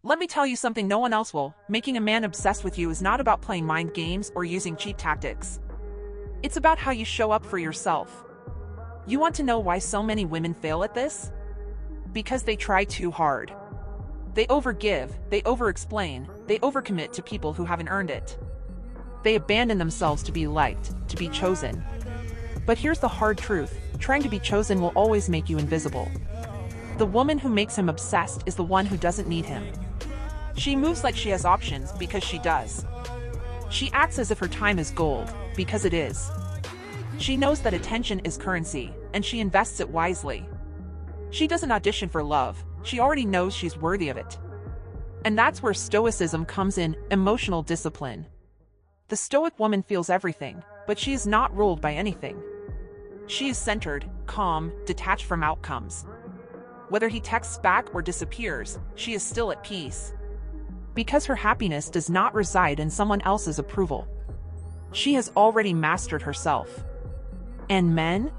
Let me tell you something no one else will. Making a man obsessed with you is not about playing mind games or using cheap tactics. It's about how you show up for yourself. You want to know why so many women fail at this? Because they try too hard. They overgive, they overexplain, they overcommit to people who haven't earned it. They abandon themselves to be liked, to be chosen. But here's the hard truth: trying to be chosen will always make you invisible. The woman who makes him obsessed is the one who doesn't need him. She moves like she has options because she does. She acts as if her time is gold because it is. She knows that attention is currency, and she invests it wisely. She doesn't audition for love, she already knows she's worthy of it. And that's where stoicism comes in: emotional discipline. The stoic woman feels everything, but she is not ruled by anything. She is centered, calm, detached from outcomes. Whether he texts back or disappears, she is still at peace. Because her happiness does not reside in someone else's approval. She has already mastered herself. And men?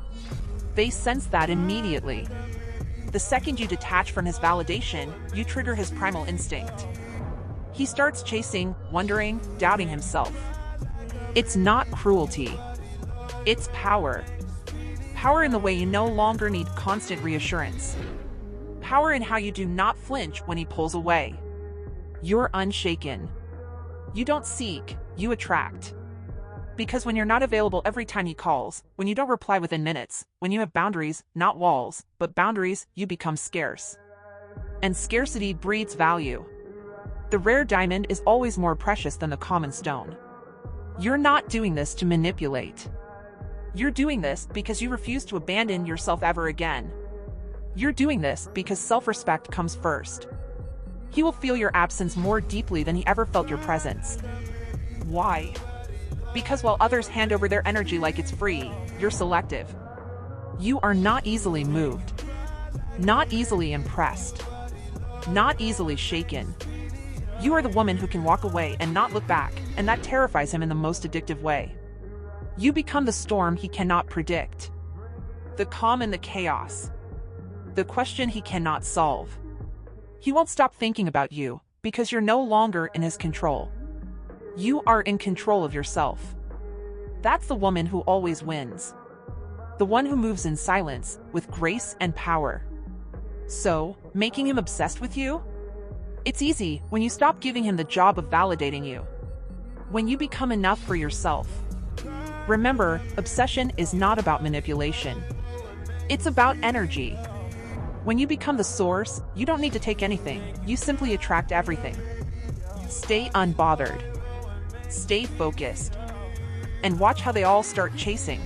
They sense that immediately. The second you detach from his validation, you trigger his primal instinct. He starts chasing, wondering, doubting himself. It's not cruelty. It's power. Power in the way you no longer need constant reassurance. Power in how you do not flinch when he pulls away. You're unshaken. You don't seek, you attract. Because when you're not available every time he calls, when you don't reply within minutes, when you have boundaries, not walls, but boundaries, you become scarce. And scarcity breeds value. The rare diamond is always more precious than the common stone. You're not doing this to manipulate. You're doing this because you refuse to abandon yourself ever again. You're doing this because self-respect comes first. He will feel your absence more deeply than he ever felt your presence. Why? Because while others hand over their energy like it's free, you're selective. You are not easily moved. Not easily impressed. Not easily shaken. You are the woman who can walk away and not look back, and that terrifies him in the most addictive way. You become the storm he cannot predict. The calm in the chaos. The question he cannot solve. He won't stop thinking about you, because you're no longer in his control. You are in control of yourself. That's the woman who always wins. The one who moves in silence, with grace and power. So, making him obsessed with you? It's easy when you stop giving him the job of validating you. When you become enough for yourself. Remember, obsession is not about manipulation. It's about energy. When you become the source, you don't need to take anything, you simply attract everything. Stay unbothered. Stay focused. And watch how they all start chasing.